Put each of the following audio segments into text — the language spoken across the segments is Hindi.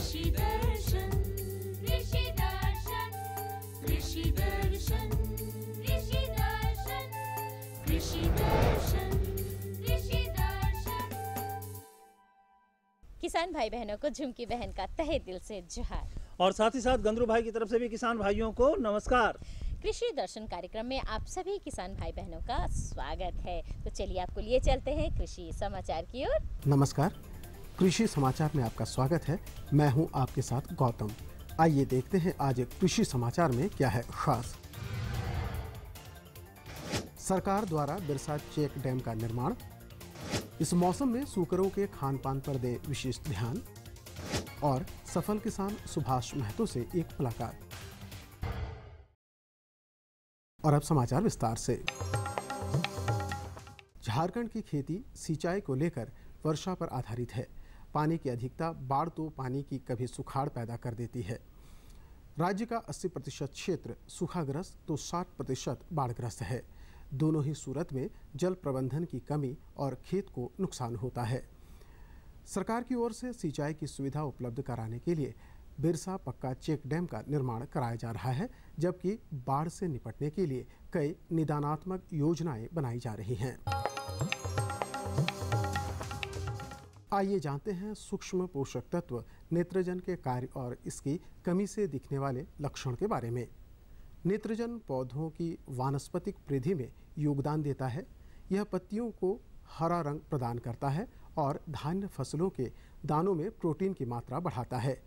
कृषि दर्शन कृषि दर्शन कृषि दर्शन कृषि दर्शन कृषि दर्शन कृषि दर्शन। किसान भाई बहनों को झुमकी बहन का तहे दिल से जोहार और साथ ही साथ गंदरू भाई की तरफ से भी किसान भाइयों को नमस्कार। कृषि दर्शन कार्यक्रम में आप सभी किसान भाई बहनों का स्वागत है। तो चलिए आपको लिए चलते हैं कृषि समाचार की ओर। नमस्कार, कृषि समाचार में आपका स्वागत है। मैं हूं आपके साथ गौतम। आइए देखते हैं आज कृषि समाचार में क्या है खास। सरकार द्वारा बिरसा चेक डैम का निर्माण, इस मौसम में सूकरों के खान पान पर दे विशेष ध्यान, और सफल किसान सुभाष महतो से एक मुलाकात। और अब समाचार विस्तार से। झारखंड की खेती सिंचाई को लेकर वर्षा पर आधारित है। पानी की अधिकता बाढ़ तो पानी की कभी सुखाड़ पैदा कर देती है। राज्य का 80% क्षेत्र सूखाग्रस्त तो 60% बाढ़ग्रस्त है। दोनों ही सूरत में जल प्रबंधन की कमी और खेत को नुकसान होता है। सरकार की ओर से सिंचाई की सुविधा उपलब्ध कराने के लिए बिरसा पक्का चेक डैम का निर्माण कराया जा रहा है, जबकि बाढ़ से निपटने के लिए कई निदानात्मक योजनाएं बनाई जा रही हैं। आइए जानते हैं सूक्ष्म पोषक तत्व नेत्रजन के कार्य और इसकी कमी से दिखने वाले लक्षण के बारे में। नेत्रजन पौधों की वानस्पतिक वृद्धि में योगदान देता है। यह पत्तियों को हरा रंग प्रदान करता है और धान्य फसलों के दानों में प्रोटीन की मात्रा बढ़ाता है।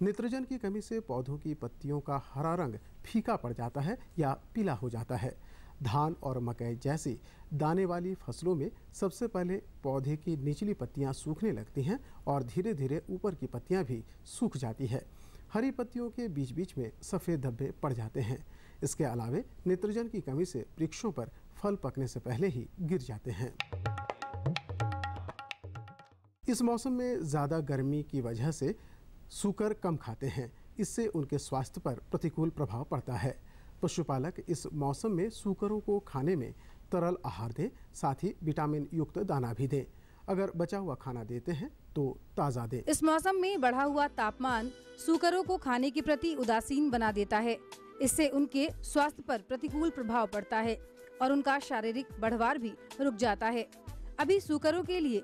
नेत्रजन की कमी से पौधों की पत्तियों का हरा रंग फीका पड़ जाता है या पीला हो जाता है। धान और मकई जैसी दाने वाली फसलों में सबसे पहले पौधे की निचली पत्तियां सूखने लगती हैं और धीरे धीरे ऊपर की पत्तियां भी सूख जाती है। हरी पत्तियों के बीच बीच में सफ़ेद धब्बे पड़ जाते हैं। इसके अलावे नेत्रजन की कमी से वृक्षों पर फल पकने से पहले ही गिर जाते हैं। इस मौसम में ज़्यादा गर्मी की वजह से सूकर कम खाते हैं। इससे उनके स्वास्थ्य पर प्रतिकूल प्रभाव पड़ता है। पशुपालक इस मौसम में सूकरों को खाने में तरल आहार दें, साथ ही विटामिन युक्त दाना भी दें। अगर बचा हुआ खाना देते हैं तो ताज़ा दें। इस मौसम में बढ़ा हुआ तापमान सूकरों को खाने के प्रति उदासीन बना देता है। इससे उनके स्वास्थ्य पर प्रतिकूल प्रभाव पड़ता है और उनका शारीरिक बढ़वार भी रुक जाता है। अभी सूकरों के लिए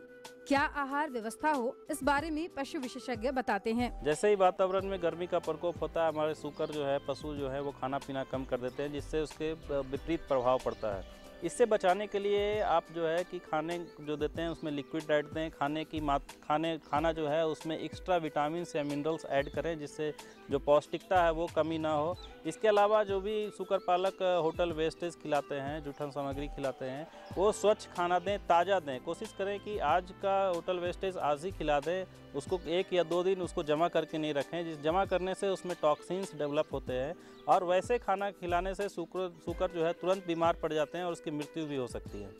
क्या आहार व्यवस्था हो, इस बारे में पशु विशेषज्ञ बताते हैं। जैसे ही वातावरण में गर्मी का प्रकोप होता है, हमारे सूकर जो है, पशु जो है, वो खाना पीना कम कर देते हैं, जिससे उसके विपरीत प्रभाव पड़ता है। इससे बचाने के लिए आप जो है कि खाने जो देते हैं उसमें लिक्विड डाइट दें। खाना जो है उसमें एक्स्ट्रा विटामिन या मिनरल्स ऐड करें, जिससे जो पौष्टिकता है वो कमी ना हो। इसके अलावा जो भी सूकर पालक होटल वेस्टेज खिलाते हैं, जूठन सामग्री खिलाते हैं, वो स्वच्छ खाना दें, ताज़ा दें। कोशिश करें कि आज का होटल वेस्टेज आज ही खिला दें, उसको 1 या 2 दिन उसको जमा करके नहीं रखें। जिस जमा करने से उसमें टॉक्सिन्स डेवलप होते हैं और वैसे खाना खिलाने से सूकर जो है तुरंत बीमार पड़ जाते हैं और उसकी मृत्यु भी हो सकती है।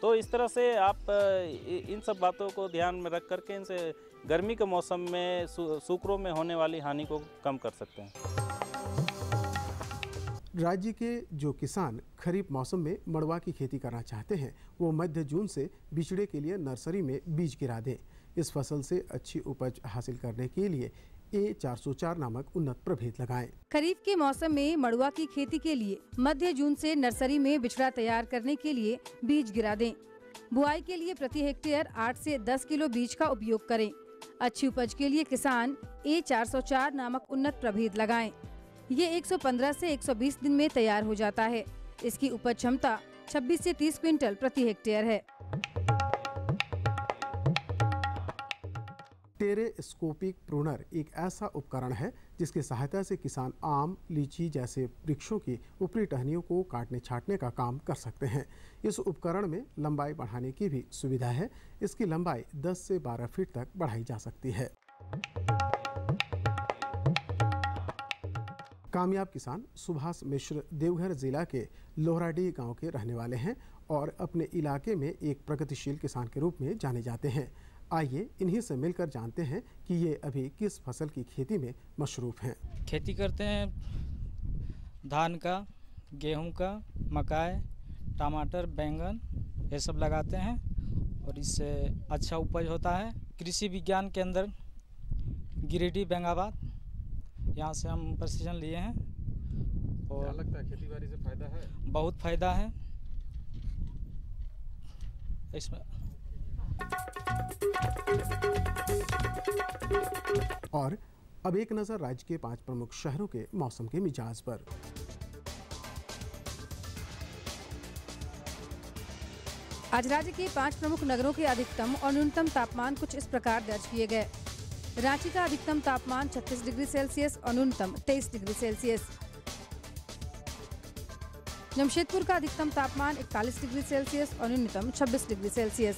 तो इस तरह से आप इन सब बातों को ध्यान में रख करके इनसे गर्मी के मौसम में सूकरों में होने वाली हानि को कम कर सकते हैं। राज्य के जो किसान खरीफ मौसम में मड़वा की खेती करना चाहते हैं, वो मध्य जून से बिचड़े के लिए नर्सरी में बीज गिरा दें। इस फसल से अच्छी उपज हासिल करने के लिए A404 नामक उन्नत प्रभेद लगाएं। खरीफ के मौसम में मड़ुआ की खेती के लिए मध्य जून से नर्सरी में बिचड़ा तैयार करने के लिए बीज गिरा दें। बुआई के लिए प्रति हेक्टेयर 8 से 10 किलो बीज का उपयोग करें। अच्छी उपज के लिए किसान A404 नामक उन्नत प्रभेद लगाएं। ये 115 से 120 दिन में तैयार हो जाता है। इसकी उपज क्षमता 26 से 30 क्विंटल प्रति हेक्टेयर है। टेरेस्कोपिक प्रूनर एक ऐसा उपकरण है जिसकी सहायता से किसान आम, लीची जैसे वृक्षों की ऊपरी टहनियों को काटने छाटने का काम कर सकते हैं। इस उपकरण में लंबाई बढ़ाने की भी सुविधा है। इसकी लंबाई 10 से 12 फीट तक बढ़ाई जा सकती है। कामयाब किसान सुभाष मिश्र देवघर जिला के लोहराडी गांव के रहने वाले हैं और अपने इलाके में एक प्रगतिशील किसान के रूप में जाने जाते हैं। आइए इन्हीं से मिलकर जानते हैं कि ये अभी किस फसल की खेती में मशरूफ हैं। खेती करते हैं धान का, गेहूं का, मकाई, टमाटर, बैंगन, ये सब लगाते हैं और इससे अच्छा उपज होता है। कृषि विज्ञान केंद्र गिरिडीह बेंगाबाद, यहाँ से हम प्रशिक्षण लिए हैं। और क्या लगता है खेती बाड़ी से फायदा है? बहुत फायदा है इसमें। और अब एक नज़र राज्य के 5 प्रमुख शहरों के मौसम के मिजाज पर। आज राज्य के 5 प्रमुख नगरों के अधिकतम और न्यूनतम तापमान कुछ इस प्रकार दर्ज किए गए। रांची का अधिकतम तापमान 36 डिग्री सेल्सियस और न्यूनतम 23 डिग्री सेल्सियस। जमशेदपुर का अधिकतम तापमान 41 डिग्री सेल्सियस और न्यूनतम 26 डिग्री सेल्सियस।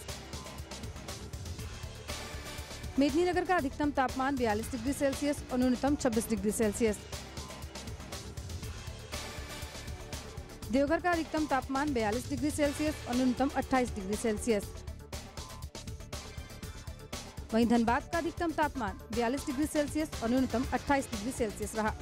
मेदिनीनगर का अधिकतम तापमान 42 डिग्री सेल्सियस और न्यूनतम 26 डिग्री सेल्सियस। देवघर का अधिकतम तापमान 42 डिग्री सेल्सियस और न्यूनतम 28 डिग्री सेल्सियस। वहीं धनबाद का अधिकतम तापमान 42 डिग्री सेल्सियस और न्यूनतम 28 डिग्री सेल्सियस रहा।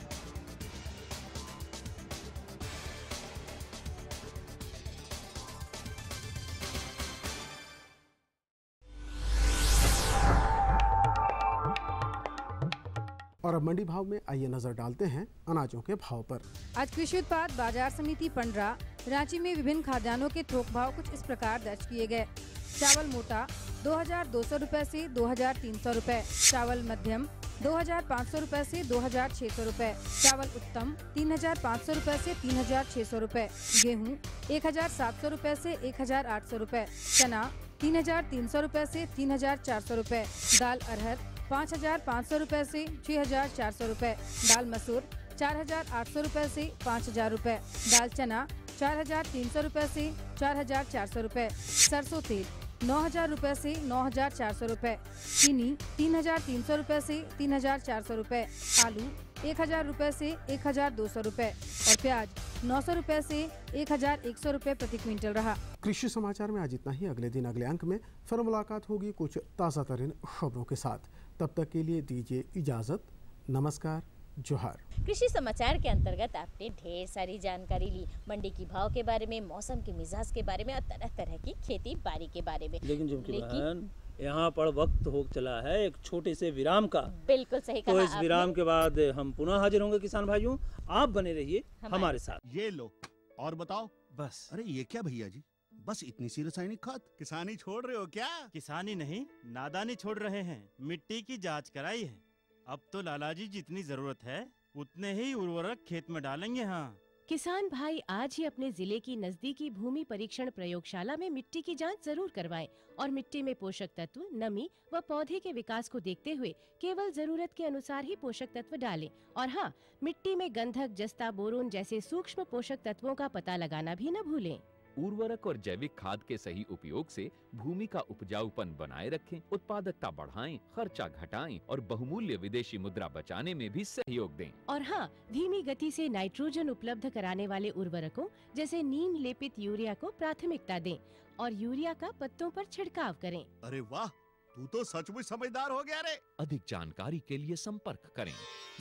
और अब मंडी भाव में आइए नजर डालते हैं अनाजों के भाव पर। आज कृषि उत्पाद बाजार समिति पंडरा रांची में विभिन्न खाद्यान्नों के थोक भाव कुछ इस प्रकार दर्ज किए गए। चावल मोटा 2200 रुपए से 2300 रुपए, चावल मध्यम 2500 रुपए से 2600 रुपए, चावल उत्तम 3500 रुपए से 3600 रुपए, गेहूं 1700 रुपए से 1800 रुपए, चना 3300 रुपए से 3400 रुपए, दाल अरहर 5500 रुपए से 6400 रुपए, दाल मसूर 4800 रुपए से 5000 रुपए, दाल चना 4300 रुपए से 4400 रुपए, सरसों तेल 9000 रुपए से 9400 रुपए, चीनी 3300 रुपए से 3400 रुपए, आलू 1000 रुपए से 1200 रुपए और प्याज 900 रुपए से 1100 रुपए प्रति क्विंटल रहा। कृषि समाचार में आज इतना ही। अगले दिन अगले अंक में फिर मुलाकात होगी कुछ ताज़ा तरीन खबरों के साथ। तब तक के लिए दीजिए इजाज़त। नमस्कार, जोहार। कृषि समाचार के अंतर्गत आपने ढेर सारी जानकारी ली, मंडी की भाव के बारे में, मौसम के मिजाज के बारे में और तरह तरह की खेती बाड़ी के बारे में। लेकिन झुमकी बहन, यहाँ पर वक्त हो चला है एक छोटे से विराम का। बिल्कुल सही कहा तो इस आपने। विराम के बाद हम पुनः हाजिर होंगे किसान भाइयों। आप बने रहिए हमारे साथ। ये लो और बताओ। बस। अरे ये क्या भैया जी, बस इतनी सी रासायनिक खाद? किसानी छोड़ रहे हो क्या? किसानी नहीं, नादानी छोड़ रहे हैं। मिट्टी की जांच कराई है। अब तो लालाजी जितनी जरूरत है उतने ही उर्वरक खेत में डालेंगे। हाँ, किसान भाई आज ही अपने जिले की नजदीकी भूमि परीक्षण प्रयोगशाला में मिट्टी की जांच जरूर करवाएं और मिट्टी में पोषक तत्व, नमी व पौधे के विकास को देखते हुए केवल जरूरत के अनुसार ही पोषक तत्व डालें। और हाँ, मिट्टी में गंधक, जस्ता, बोरोन जैसे सूक्ष्म पोषक तत्वों का पता लगाना भी न भूलें। उर्वरक और जैविक खाद के सही उपयोग से भूमि का उपजाऊपन बनाए रखें, उत्पादकता बढ़ाएं, खर्चा घटाएं और बहुमूल्य विदेशी मुद्रा बचाने में भी सहयोग दें। और हाँ, धीमी गति से नाइट्रोजन उपलब्ध कराने वाले उर्वरकों जैसे नीम लेपित यूरिया को प्राथमिकता दें और यूरिया का पत्तों पर छिड़काव करें। अरे वाह, तू तो सचमुच समझदार हो गया रे। अधिक जानकारी के लिए संपर्क करें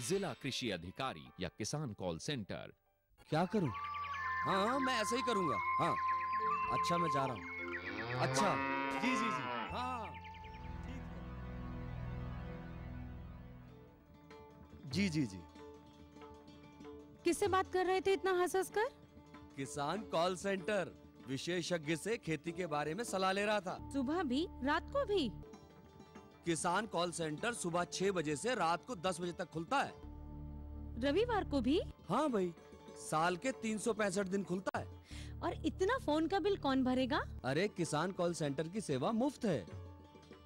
जिला कृषि अधिकारी या किसान कॉल सेंटर। क्या करूं? हाँ, मैं ऐसे ही करूंगा। हाँ, अच्छा, मैं जा रहा हूँ। अच्छा, जी जी जी, हाँ, ठीक है। जी जी जी। किससे बात कर रहे थे इतना हंस कर? किसान कॉल सेंटर, विशेषज्ञ से खेती के बारे में सलाह ले रहा था। सुबह भी, रात को भी? किसान कॉल सेंटर सुबह 6 बजे से रात को 10 बजे तक खुलता है। रविवार को भी? हाँ भाई, साल के 365 दिन खुलता है। और इतना फोन का बिल कौन भरेगा? अरे, किसान कॉल सेंटर की सेवा मुफ्त है।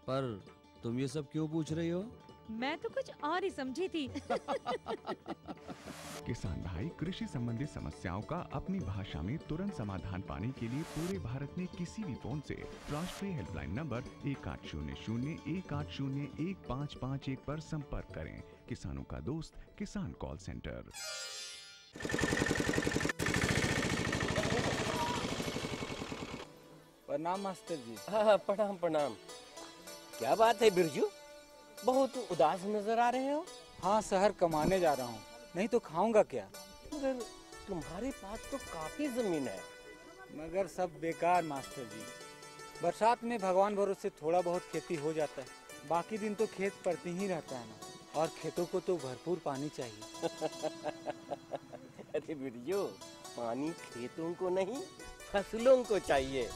पर तुम ये सब क्यों पूछ रही हो? मैं तो कुछ और ही समझी थी। किसान भाई, कृषि संबंधित समस्याओं का अपनी भाषा में तुरंत समाधान पाने के लिए पूरे भारत में किसी भी फोन से राष्ट्रीय हेल्पलाइन नंबर 1800-1801-551 पर संपर्क करें। किसानों का दोस्त, किसान कॉल सेंटर। प्रणाम मास्टर जी। हाँ, प्रणाम प्रणाम। क्या बात है बिरजू, बहुत उदास नजर आ रहे हो? हाँ, शहर कमाने जा रहा हूँ, नहीं तो खाऊंगा क्या? मगर तुम्हारे पास तो काफी जमीन है। मगर सब बेकार मास्टर जी। बरसात में भगवान भरोसे थोड़ा बहुत खेती हो जाता है, बाकी दिन तो खेत पड़ती ही रहता है ना। और खेतों को तो भरपूर पानी चाहिए। अरे बिरजू, पानी खेतों को नहीं फसलों को चाहिए।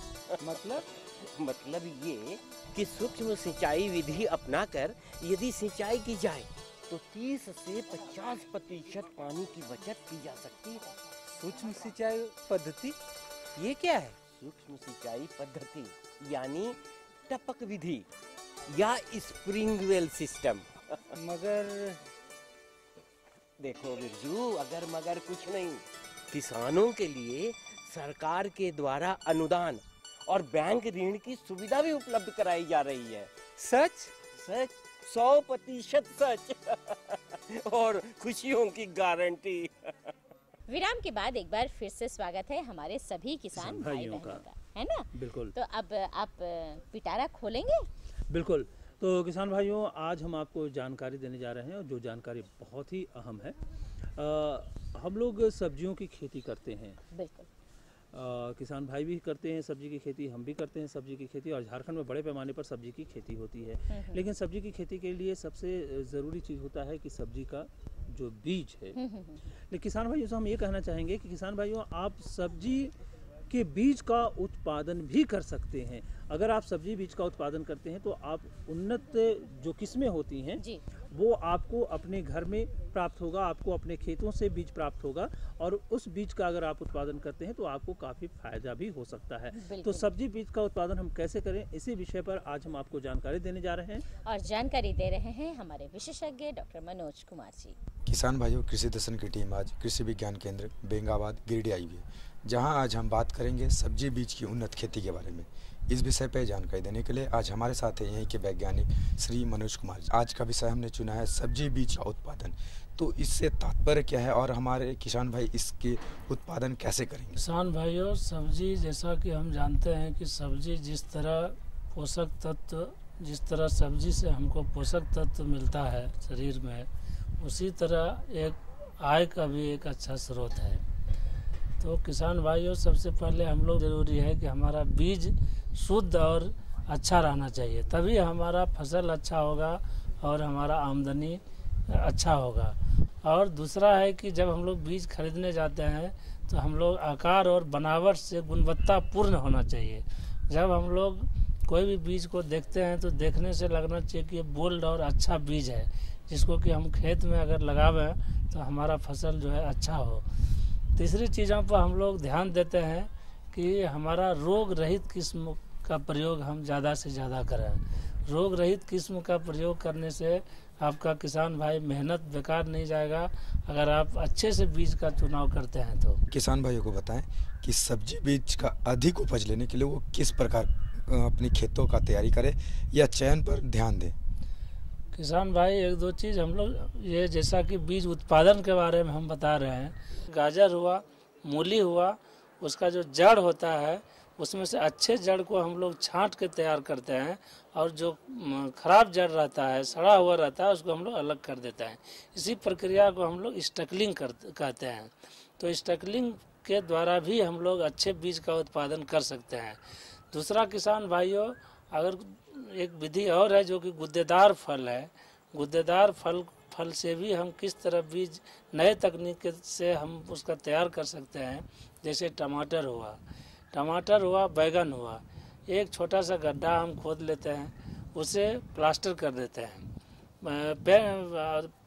मतलब ये कि सूक्ष्म सिंचाई विधि अपनाकर यदि सिंचाई की जाए तो 30 से 50% पानी की बचत की जा सकती है। सूक्ष्म सिंचाई पद्धति ये क्या है? सूक्ष्म सिंचाई पद्धति यानी टपक विधि या स्प्रिंगवेल सिस्टम। मगर देखो बिरजू, अगर मगर कुछ नहीं, किसानों के लिए सरकार के द्वारा अनुदान और बैंक ऋण की सुविधा भी उपलब्ध कराई जा रही है। सच? सच, 100% सच। और खुशियों की गारंटी। विराम के बाद एक बार फिर से स्वागत है हमारे सभी किसान भाई बहनों का, है ना? बिल्कुल। तो अब आप पिटारा खोलेंगे? बिल्कुल। तो किसान भाइयों, आज हम आपको जानकारी देने जा रहे हैं और जो जानकारी बहुत ही अहम है। हम लोग सब्जियों की खेती करते हैं। बिल्कुल। किसान भाई भी करते हैं सब्जी की खेती, हम भी करते हैं सब्जी की खेती, और झारखंड में बड़े पैमाने पर सब्जी की खेती होती है। लेकिन सब्जी की खेती के लिए सबसे ज़रूरी चीज़ होता है कि सब्जी का जो बीज है। लेकिन किसान भाइयों से हम ये कहना चाहेंगे कि किसान भाइयों, आप सब्जी के बीज का उत्पादन भी कर सकते हैं। अगर आप सब्जी बीज का उत्पादन करते हैं तो आप उन्नत जो किस्में होती हैं वो आपको अपने घर में प्राप्त होगा, आपको अपने खेतों से बीज प्राप्त होगा, और उस बीज का अगर आप उत्पादन करते हैं तो आपको काफ़ी फायदा भी हो सकता है। तो सब्जी बीज का उत्पादन हम कैसे करें, इसी विषय पर आज हम आपको जानकारी देने जा रहे हैं। और जानकारी दे रहे हैं हमारे विशेषज्ञ डॉक्टर मनोज कुमार जी। किसान भाइयों, कृषि दर्शन की टीम आज कृषि विज्ञान केंद्र बेंगाबाद गिरिडीह आई हुई है, जहां आज हम बात करेंगे सब्जी बीज की उन्नत खेती के बारे में। इस विषय पर जानकारी देने के लिए आज हमारे साथ है यहीं के वैज्ञानिक श्री मनोज कुमार जी। आज का विषय हमने चुना है सब्जी बीज का उत्पादन। तो इससे तात्पर्य क्या है और हमारे किसान भाई इसके उत्पादन कैसे करेंगे? किसान भाइयों, सब्जी जैसा कि हम जानते हैं कि सब्जी जिस तरह पोषक तत्व, जिस तरह सब्जी से हमको पोषक तत्व मिलता है शरीर में, उसी तरह एक आय का भी एक अच्छा स्रोत है। तो किसान भाइयों, सबसे पहले हम लोग ज़रूरी है कि हमारा बीज शुद्ध और अच्छा रहना चाहिए, तभी हमारा फसल अच्छा होगा और हमारा आमदनी अच्छा होगा। और दूसरा है कि जब हम लोग बीज खरीदने जाते हैं तो हम लोग आकार और बनावट से गुणवत्तापूर्ण होना चाहिए। जब हम लोग कोई भी बीज को देखते हैं तो देखने से लगना चाहिए कि ये बोल्ड और अच्छा बीज है, जिसको कि हम खेत में अगर लगावें तो हमारा फसल जो है अच्छा हो। तीसरी चीज़ों पर हम लोग ध्यान देते हैं कि हमारा रोग रहित किस्म का प्रयोग हम ज़्यादा से ज़्यादा करें। रोग रहित किस्म का प्रयोग करने से आपका किसान भाई मेहनत बेकार नहीं जाएगा, अगर आप अच्छे से बीज का चुनाव करते हैं तो। किसान भाइयों को बताएं कि सब्जी बीज का अधिक उपज लेने के लिए वो किस प्रकार अपनी खेतों का तैयारी करें या चयन पर ध्यान दें। किसान भाई, एक दो चीज़ हम लोग ये, जैसा कि बीज उत्पादन के बारे में हम बता रहे हैं, गाजर हुआ, मूली हुआ, उसका जो जड़ होता है उसमें से अच्छे जड़ को हम लोग छांट के तैयार करते हैं, और जो खराब जड़ रहता है, सड़ा हुआ रहता है, उसको हम लोग अलग कर देते हैं। इसी प्रक्रिया को हम लोग स्टकलिंग कहते हैं। तो स्टकलिंग के द्वारा भी हम लोग अच्छे बीज का उत्पादन कर सकते हैं। दूसरा किसान भाइयों, अगर एक विधि और है जो कि गुद्देदार फल है। गुद्देदार फल से भी हम किस तरह बीज नए तकनीक से हम उसका तैयार कर सकते हैं। जैसे टमाटर हुआ, बैगन हुआ, एक छोटा सा गड्ढा हम खोद लेते हैं, उसे प्लास्टर कर देते हैं,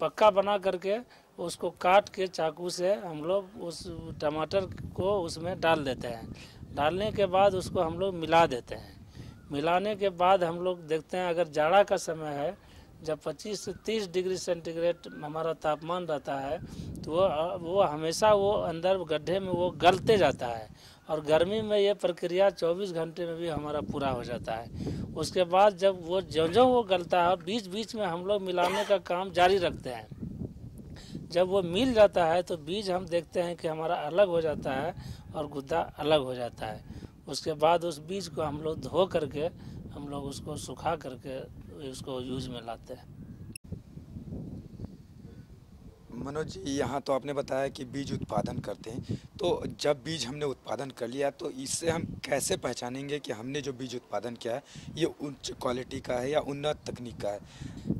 पक्का बना करके उसको काट के चाकू से हम लोग उस टमाटर को उसमें डाल देते हैं। डालने के बाद उसको हम लोग मिला देते हैं। मिलाने के बाद हम लोग देखते हैं, अगर जाड़ा का समय है, जब 25 से 30 डिग्री सेंटीग्रेड हमारा तापमान रहता है, तो वो हमेशा वो अंदर गड्ढे में वो गलते जाता है, और गर्मी में ये प्रक्रिया 24 घंटे में भी हमारा पूरा हो जाता है। उसके बाद जब वो जो वो गलता है, बीच बीच में हम लोग मिलाने का काम जारी रखते हैं। जब वो मिल जाता है तो बीज हम देखते हैं कि हमारा अलग हो जाता है और गुद्दा अलग हो जाता है। उसके बाद उस बीज को हम लोग धो करके हम लोग उसको सुखा करके उसको यूज में लाते हैं। मनोज जी, यहाँ तो आपने बताया कि बीज उत्पादन करते हैं, तो जब बीज हमने उत्पादन कर लिया तो इससे हम कैसे पहचानेंगे कि हमने जो बीज उत्पादन किया है ये उच्च क्वालिटी का है या उन्नत तकनीक का है?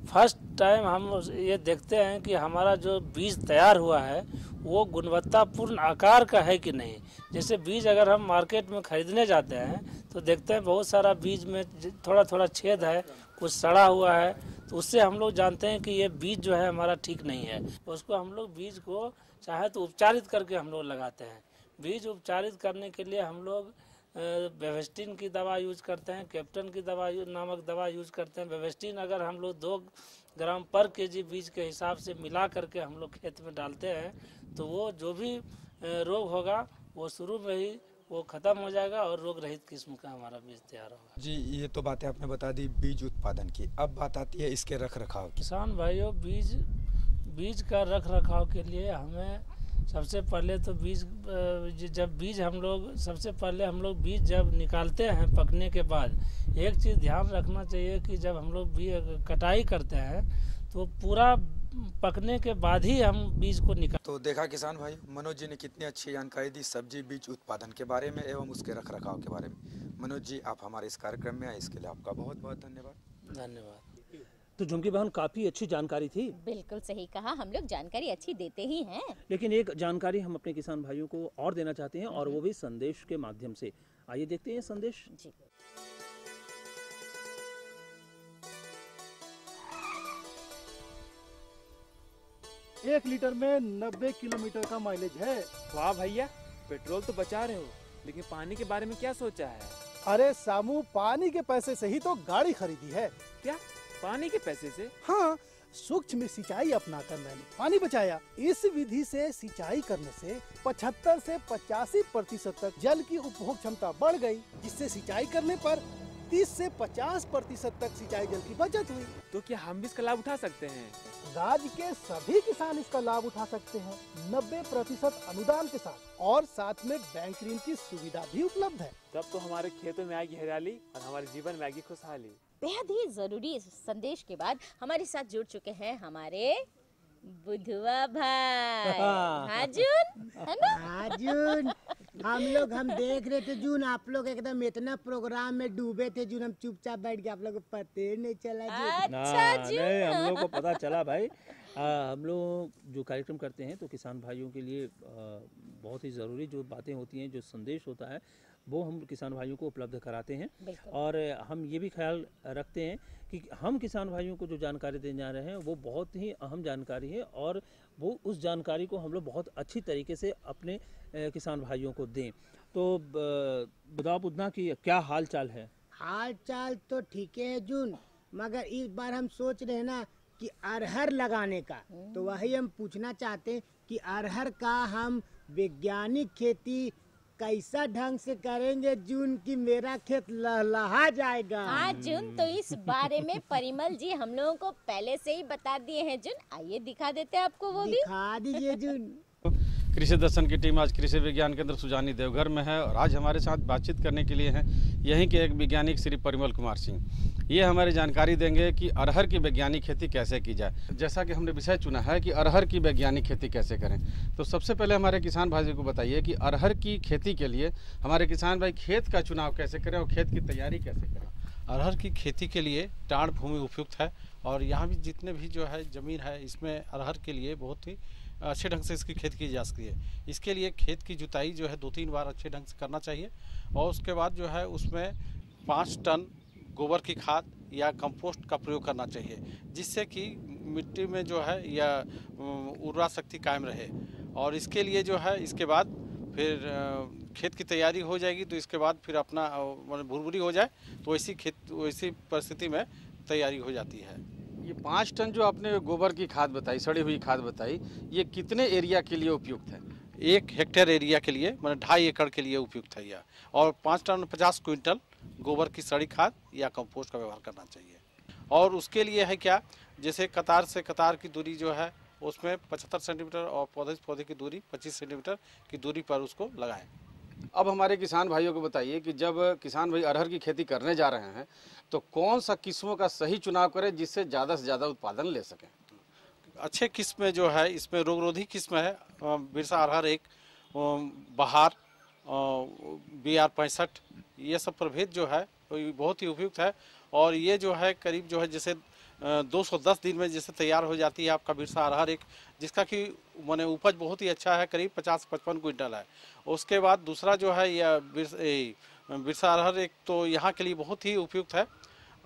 फर्स्ट टाइम हम ये देखते हैं कि हमारा जो बीज तैयार हुआ है वो गुणवत्तापूर्ण आकार का है कि नहीं। जैसे बीज अगर हम मार्केट में खरीदने जाते हैं तो देखते हैं बहुत सारा बीज में थोड़ा थोड़ा छेद है, कुछ सड़ा हुआ है, तो उससे हम लोग जानते हैं कि ये बीज जो है हमारा ठीक नहीं है। उसको हम लोग बीज को चाहे तो उपचारित करके हम लोग लगाते हैं। बीज उपचारित करने के लिए हम लोग बेवेस्टिन की दवा यूज करते हैं, कैप्टन की दवा नामक दवा यूज करते हैं। बेवेस्टिन अगर हम लोग 2 ग्राम पर केजी बीज के हिसाब से मिला करके हम लोग खेत में डालते हैं तो वो जो भी रोग होगा वो शुरू में ही वो खत्म हो जाएगा और रोग रहित किस्म का हमारा बीज तैयार होगा। जी, ये तो बातें आपने बता दी बीज उत्पादन की। अब बात आती है इसके रख रखाव की। किसान भाइयों, बीज का रख रखाव के लिए हमें सबसे पहले तो सबसे पहले हम लोग बीज जब निकालते हैं पकने के बाद एक चीज़ ध्यान रखना चाहिए कि जब हम लोग कटाई करते हैं तो पूरा पकने के बाद ही हम बीज को निकाल। तो देखा किसान भाई, मनोज जी ने कितनी अच्छी जानकारी दी सब्जी बीज उत्पादन के बारे में एवं उसके रख रखाव के बारे में। मनोज जी, आप हमारे इस कार्यक्रम में आए इसके लिए आपका बहुत बहुत धन्यवाद। धन्यवाद। तो झुमकी बहन, काफी अच्छी जानकारी थी। बिल्कुल सही कहा, हम लोग जानकारी अच्छी देते ही हैं। लेकिन एक जानकारी हम अपने किसान भाइयों को और देना चाहते हैं और वो भी संदेश के माध्यम से। आइए देखते हैं संदेश। जी। एक लीटर में 90 किलोमीटर का माइलेज है। वाह भैया, पेट्रोल तो बचा रहे हो, लेकिन पानी के बारे में क्या सोचा है? अरे सामू, पानी के पैसे से ही तो गाड़ी खरीदी है। क्या पानी के पैसे से? हाँ, सूक्ष्म सिंचाई अपनाकर मैंने पानी बचाया। इस विधि से सिंचाई करने से 75 से 85% तक जल की उपभोग क्षमता बढ़ गई, जिससे सिंचाई करने पर 30 से 50% तक सिंचाई जल की बचत हुई। तो क्या हम भी इसका लाभ उठा सकते हैं? राज्य के सभी किसान इसका लाभ उठा सकते हैं 90% अनुदान के साथ, और साथ में बैंक ऋण की सुविधा भी उपलब्ध है। तब तो हमारे खेतों में आएगी हरियाली और हमारे जीवन में आएगी खुशहाली। बेहद ही जरूरी संदेश के बाद हमारे साथ जुड़ चुके हैं हमारे बुधवा भाई। हाँ जून, है ना? हाँ जून, हम देख रहे थे जून, आप लोग एकदम इतना प्रोग्राम में डूबे थे जून, हम चुपचाप बैठ गए, आप लोग को पता ही नहीं चला जून। अच्छा जून, नहीं, हम लोग को पता चला भाई। हम लोग जो कार्यक्रम करते हैं तो किसान भाइयों के लिए बहुत ही ज़रूरी जो बातें होती हैं, जो संदेश होता है, वो हम किसान भाइयों को उपलब्ध कराते हैं। और हम ये भी ख्याल रखते हैं कि हम किसान भाइयों को जो जानकारी देने जा रहे हैं वो बहुत ही अहम जानकारी है और वो उस जानकारी को हम लोग बहुत अच्छी तरीके से अपने किसान भाइयों को दें। तो बताओ बुधना की क्या हाल चाल है? हाल चाल तो ठीक है जून, मगर इस बार हम सोच रहे हैं ना कि अरहर लगाने का, तो वही हम पूछना चाहते हैं कि अरहर का हम वैज्ञानिक खेती कैसा ढंग से करेंगे जून की मेरा खेत लहलहा जाएगा। हाँ जून, तो इस बारे में परिमल जी हम लोगों को पहले से ही बता दिए हैं जून। आइए दिखा देते हैं आपको, वो भी दिखा दीजिए जून। कृषि दर्शन की टीम आज कृषि विज्ञान केंद्र सुजानी देवघर में है और आज हमारे साथ बातचीत करने के लिए हैं यहीं के एक वैज्ञानिक श्री परिमल कुमार सिंह। ये हमारी जानकारी देंगे कि अरहर की वैज्ञानिक खेती कैसे की जाए। जैसा कि हमने विषय चुना है कि अरहर की वैज्ञानिक खेती कैसे करें, तो सबसे पहले हमारे किसान भाई को बताइए कि अरहर की खेती के लिए हमारे किसान भाई खेत का चुनाव कैसे करें और खेत की तैयारी कैसे करें। अरहर की खेती के लिए टाण भूमि उपयुक्त है और यहाँ भी जितने भी जो है ज़मीन है इसमें अरहर के लिए बहुत ही अच्छे ढंग से इसकी खेती की जा सकती है। इसके लिए खेत की जुताई जो है 2-3 बार अच्छे ढंग से करना चाहिए और उसके बाद जो है उसमें 5 टन गोबर की खाद या कंपोस्ट का प्रयोग करना चाहिए, जिससे कि मिट्टी में जो है या उर्वरा शक्ति कायम रहे। और इसके लिए जो है इसके बाद फिर खेत की तैयारी हो जाएगी, तो इसके बाद फिर अपना भुरभुरी हो जाए तो वैसी परिस्थिति में तैयारी हो जाती है। ये 5 टन जो आपने गोबर की खाद बताई, सड़ी हुई खाद बताई, ये कितने एरिया के लिए उपयुक्त है? 1 हेक्टेयर एरिया के लिए मतलब 2.5 एकड़ के लिए उपयुक्त है यह। और 5 टन 50 क्विंटल गोबर की सड़ी खाद या कंपोस्ट का व्यवहार करना चाहिए। और उसके लिए है क्या, जैसे कतार से कतार की दूरी जो है उसमें 75 सेंटीमीटर और पौधे से पौधे की दूरी 25 सेंटीमीटर की दूरी पर उसको लगाएं। अब हमारे किसान भाइयों को बताइए कि जब किसान भाई अरहर की खेती करने जा रहे हैं तो कौन सा किस्मों का सही चुनाव करें जिससे ज़्यादा से ज़्यादा उत्पादन ले सकें। अच्छे किस्म जो है इसमें रोगरोधी किस्म है बिरसा अरहर एक, बहार, BR 65, ये सब प्रभेद जो है बहुत ही उपयुक्त है। और ये जो है करीब जो है जैसे 210 दिन में जैसे तैयार हो जाती है आपका बिरसा अरहर एक, जिसका कि माने उपज बहुत ही अच्छा है, करीब 50-55 क्विंटल है। उसके बाद दूसरा जो है यह बिरसा अरहर एक तो यहाँ के लिए बहुत ही उपयुक्त है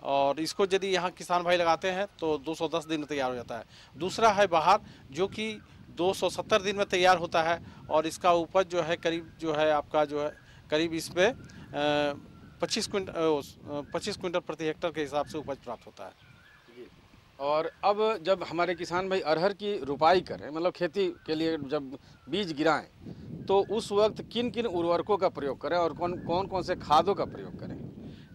और इसको यदि यहाँ किसान भाई लगाते हैं तो 210 दिन में तैयार हो जाता है। दूसरा है बहार जो कि 270 दिन में तैयार होता है और इसका उपज जो है करीब जो है आपका जो है करीब इसमें 25 क्विंटल प्रति हेक्टेयर के हिसाब से उपज प्राप्त होता है। और अब जब हमारे किसान भाई अरहर की रुपाई करें, मतलब खेती के लिए जब बीज गिराएं, तो उस वक्त किन किन उर्वरकों का प्रयोग करें और कौन कौन से खादों का प्रयोग करें?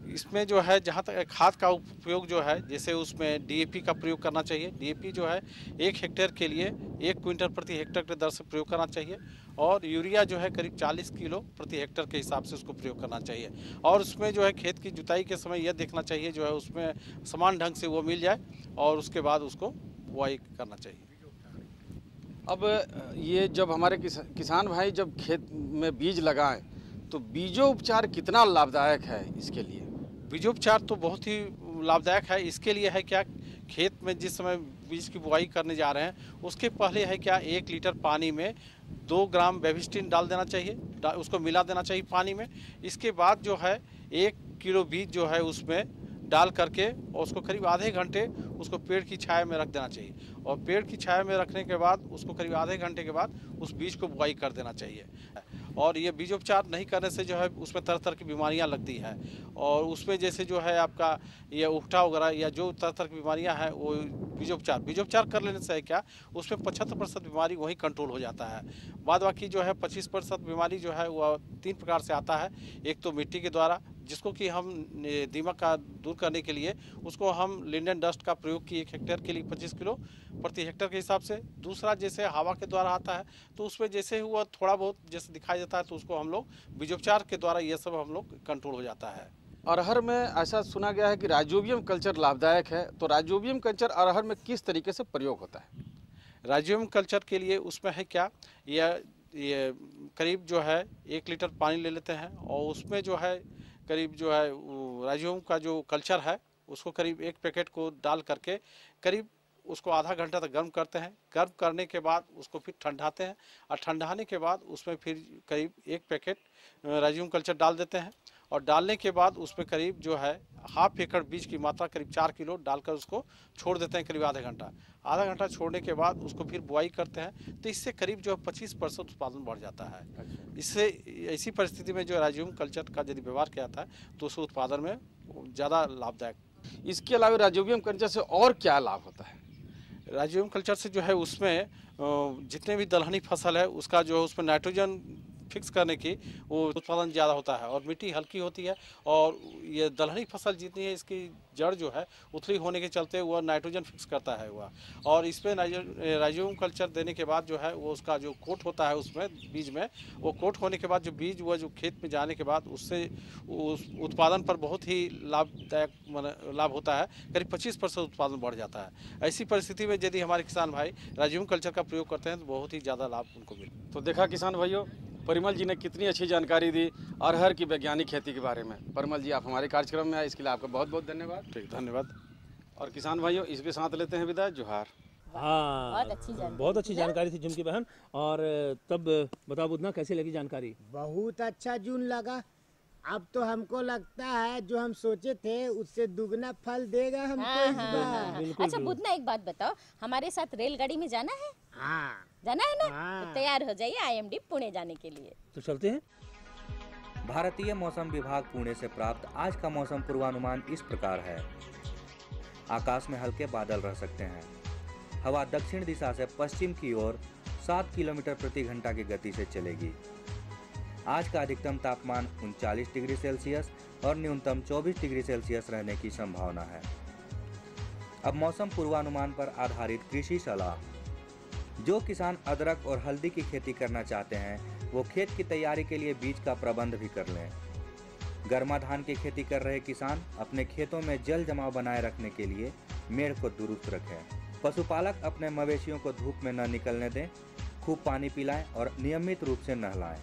इसमें जो है जहाँ तक खाद का उपयोग जो है जैसे उसमें DAP का प्रयोग करना चाहिए। DAP जो है 1 हेक्टेयर के लिए 1 क्विंटल प्रति हेक्टेयर के दर से प्रयोग करना चाहिए और यूरिया जो है करीब 40 किलो प्रति हेक्टेयर के हिसाब से उसको प्रयोग करना चाहिए। और उसमें जो है खेत की जुताई के समय यह देखना चाहिए जो है उसमें समान ढंग से वो मिल जाए और उसके बाद उसको बुआई करना चाहिए। अब ये जब हमारे किसान भाई जब खेत में बीज लगाएं तो बीजोपचार कितना लाभदायक है इसके लिए? बीजोपचार तो बहुत ही लाभदायक है। इसके लिए है क्या, खेत में जिस समय बीज की बुआई करने जा रहे हैं उसके पहले है क्या 1 लीटर पानी में 2 ग्राम बेबिस्टिन डाल देना चाहिए, उसको मिला देना चाहिए पानी में। इसके बाद जो है 1 किलो बीज जो है उसमें डाल करके और उसको करीब आधे घंटे उसको पेड़ की छाया में रख देना चाहिए और पेड़ की छाया में रखने के बाद उसको करीब आधे घंटे के बाद उस बीज को बुआई कर देना चाहिए। और ये बीजोपचार नहीं करने से जो है उसमें तरह तरह की बीमारियां लगती है और उसमें जैसे जो है आपका ये उकठा वगैरह या जो तरह तरह की बीमारियां हैं वो बीजोपचार कर लेने से है क्या उसमें 75% बीमारी वही कंट्रोल हो जाता है। बाद बाकी जो है 25% बीमारी जो है वह 3 प्रकार से आता है। एक तो मिट्टी के द्वारा जिसको कि हम दीमक का दूर करने के लिए उसको हम लिंडन डस्ट का प्रयोग की 1 हेक्टेयर के लिए 25 किलो प्रति हेक्टेयर के हिसाब से। दूसरा जैसे हवा के द्वारा आता है तो उसमें जैसे हुआ थोड़ा बहुत जैसे दिखाई देता है तो उसको हम लोग बीजोपचार के द्वारा ये सब हम लोग कंट्रोल हो जाता है। अरहर में ऐसा सुना गया है कि राइजोबियम कल्चर लाभदायक है, तो राइजोबियम कल्चर अरहर में किस तरीके से प्रयोग होता है? राइजोबियम कल्चर के लिए उसमें है क्या, ये करीब जो है 1 लीटर पानी ले लेते हैं और उसमें जो है करीब जो है राइजोबियम का जो कल्चर है उसको करीब 1 पैकेट को डाल करके करीब उसको आधा घंटा तक गर्म करते हैं। गर्म करने के बाद उसको फिर ठंडाते हैं और ठंडाने के बाद उसमें फिर करीब 1 पैकेट राइजोबियम कल्चर डाल देते हैं और डालने के बाद उसमें करीब जो है ½ एकड़ बीज की मात्रा करीब 4 किलो डालकर उसको छोड़ देते हैं करीब आधा घंटा छोड़ने के बाद उसको फिर बुआई करते हैं तो इससे करीब जो 25% उत्पादन बढ़ जाता है। इससे ऐसी परिस्थिति में जो राइजोबियम कल्चर का यदि व्यवहार किया जाता है तो उस उत्पादन में ज़्यादा लाभदायक। इसके अलावा राइजोबियम कल्चर से और क्या लाभ होता है? राइजोबियम कल्चर से जो है उसमें जितने भी दलहनी फसल है उसका जो है उसमें नाइट्रोजन फिक्स करने की वो उत्पादन ज़्यादा होता है और मिट्टी हल्की होती है और ये दलहनी फसल जितनी है इसकी जड़ जो है उथली होने के चलते वह नाइट्रोजन फिक्स करता है वह। और इसमें राइजोबियम कल्चर देने के बाद जो है वो उसका जो कोट होता है उसमें बीज में वो कोट होने के बाद जो बीज हुआ जो खेत में जाने के बाद उससे उस उत्पादन पर बहुत ही लाभदायक लाभ होता है, करीब 25% उत्पादन बढ़ जाता है। ऐसी परिस्थिति में यदि हमारे किसान भाई राइजोबियम कल्चर का प्रयोग करते हैं तो बहुत ही ज़्यादा लाभ उनको मिले। तो देखा किसान भाइयों, परिमल जी ने कितनी अच्छी जानकारी दी अरहर की वैज्ञानिक खेती के बारे में। परिमल जी आप हमारे कार्यक्रम में आए इसके लिए आपका बहुत बहुत धन्यवाद। ठीक, धन्यवाद। और किसान भाइयों इसके साथ लेते हैं विदा, जोहार। हाँ, बहुत अच्छी जानकारी थी झुमकी बहन। और तब बताओ बुधना कैसी लगी जानकारी? बहुत अच्छा जून लगा। अब तो हमको लगता है जो हम सोचे थे उससे दुगना फल देगा हमको इस बार। अच्छा बुधना एक बात बताओ, हमारे साथ रेलगाड़ी में जाना है? हाँ जाना है ना? तो तैयार हो जाइए IMD पुणे जाने के लिए। तो चलते हैं। भारतीय मौसम विभाग पुणे से प्राप्त आज का मौसम पूर्वानुमान इस प्रकार है। आकाश में हल्के बादल रह सकते हैं। हवा दक्षिण दिशा से पश्चिम की ओर 7 किलोमीटर प्रति घंटा की गति से चलेगी। आज का अधिकतम तापमान 39 डिग्री सेल्सियस और न्यूनतम 24 डिग्री सेल्सियस रहने की संभावना है। अब मौसम पूर्वानुमान पर आधारित कृषि सलाह। जो किसान अदरक और हल्दी की खेती करना चाहते हैं वो खेत की तैयारी के लिए बीज का प्रबंध भी कर लें। गर्मा धान की खेती कर रहे किसान अपने खेतों में जल जमाव बनाए रखने के लिए मेड़ को दुरुस्त रखें। पशुपालक अपने मवेशियों को धूप में न निकलने दें, खूब पानी पिलाएं और नियमित रूप से नहलाएं।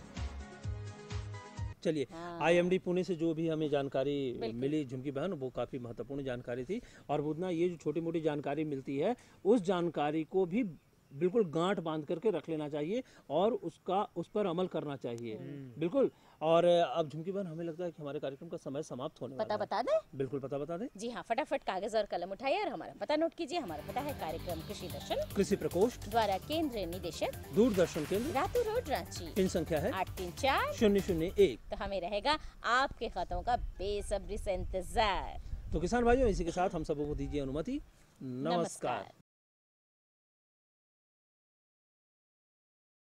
चलिए, IMD पुणे से जो भी हमें जानकारी मिली झुमकी बहन, वो काफ़ी महत्वपूर्ण जानकारी थी। और बुधना, ये जो छोटी मोटी जानकारी मिलती है, उस जानकारी को भी बिल्कुल गांठ बांध करके रख लेना चाहिए और उस पर अमल करना चाहिए। बिल्कुल। और अब झुमकी बहन, हमें लगता है कि हमारे कार्यक्रम का समय समाप्त होने वाला है। बता दें? बिल्कुल, पता दें। जी हाँ, फटाफट कागज और कलम उठाइए और हमारा पता नोट कीजिए। हमारा पता है कार्यक्रम कृषि दर्शन, कृषि प्रकोष्ठ द्वारा केंद्रीय निदेशक, दूरदर्शन केंद्र, रातू रोड, रांची। पिन संख्या है 834-001। तो हमें रहेगा आपके खतों का बेसब्री से इंतजार। तो किसान भाइयों, इसी के साथ हम सबको दीजिए अनुमति। नमस्कार।